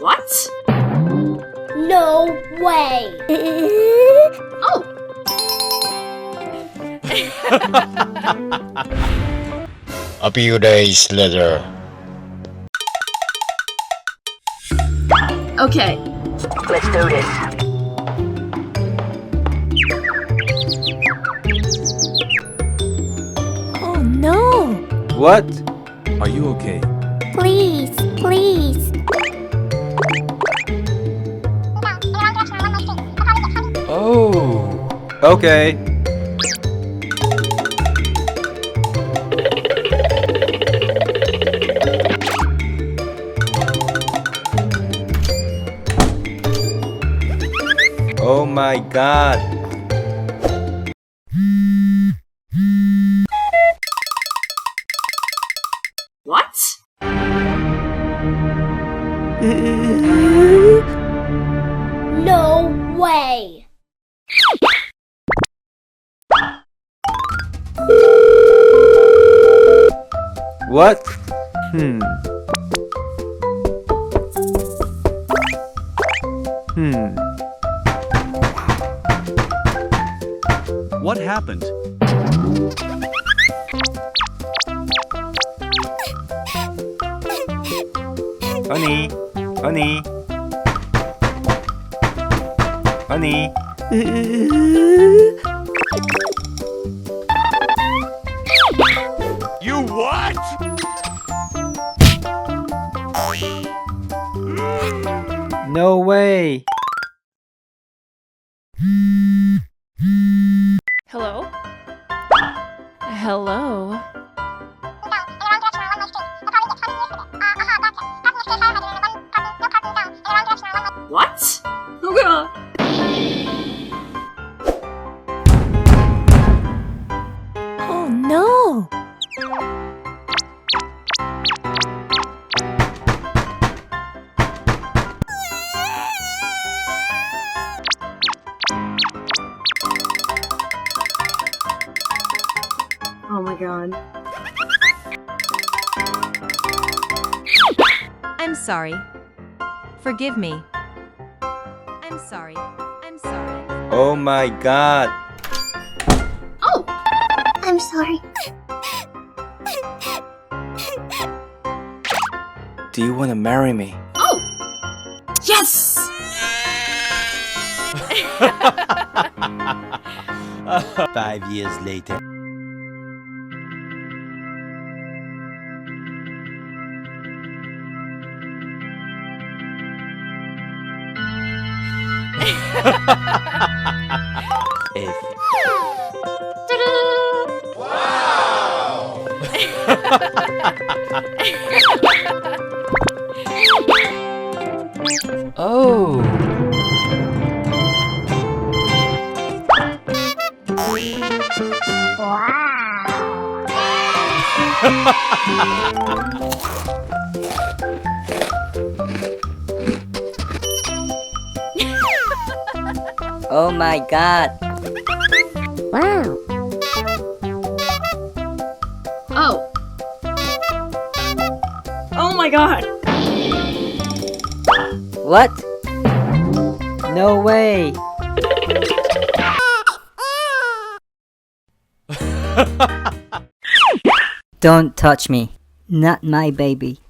What? No way! Oh! A few days later. Okay. Let's do this. Oh no! What? Are you okay? Please, please. Oh. Okay. Oh my God. What? No way! What? Hmm. What happened? Honey. Honey. Honey. You what? No way. Hello? Hello? What? Oh god. Oh no! Oh my god. I'm sorry. Forgive me. I'm sorry. I'm sorry. Oh my God. Oh! I'm sorry. Do you want to marry me? Oh! Yes! 5 years later. If Oh. Oh my God. Wow. Oh. Oh my god. What? No way. Don't touch me. Not my baby.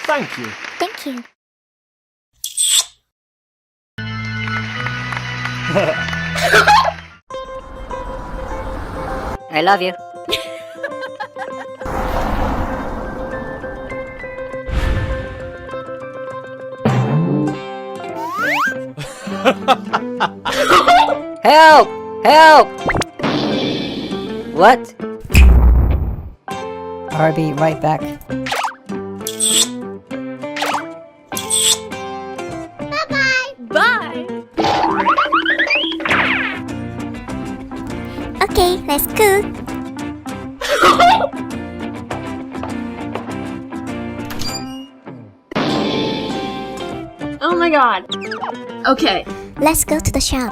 Thank you. Thank you. I love you. Help! Help! What? I'll be right back. Bye! Okay, let's cook. my god. Okay. Let's go to the shop.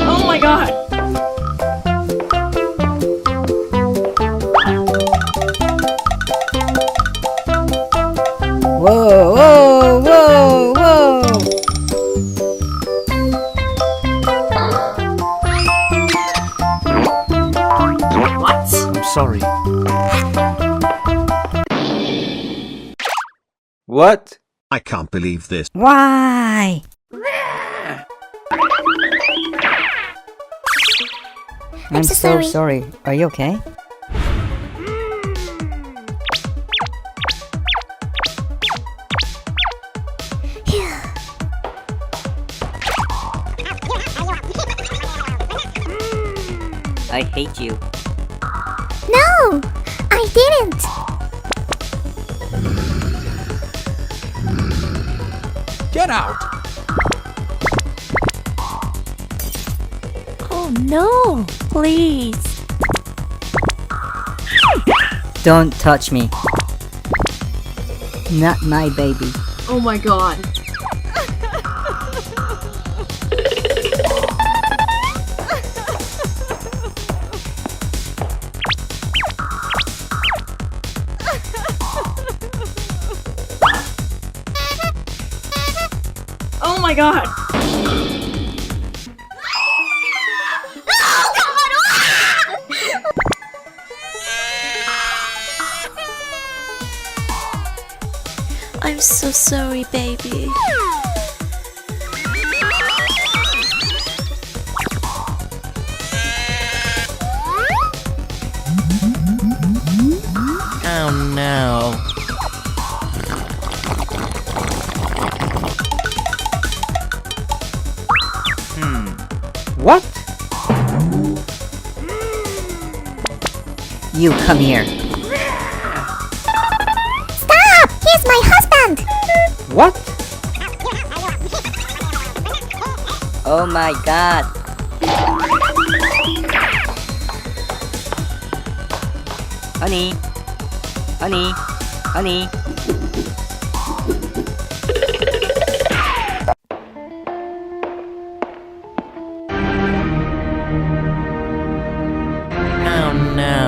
Oh my god. Whoa, whoa, whoa, whoa! What? I'm sorry. What? I can't believe this. Why? I'm so so sorry. sorry. Are you okay? I hate you. No, I didn't. Get out! Oh no, please. Don't touch me. Not my baby. Oh my god. Oh my god. I'm so sorry, baby. Oh no. What? You come here. Stop! He's my husband! What? Oh my god. Honey. Honey. Honey. Oh no.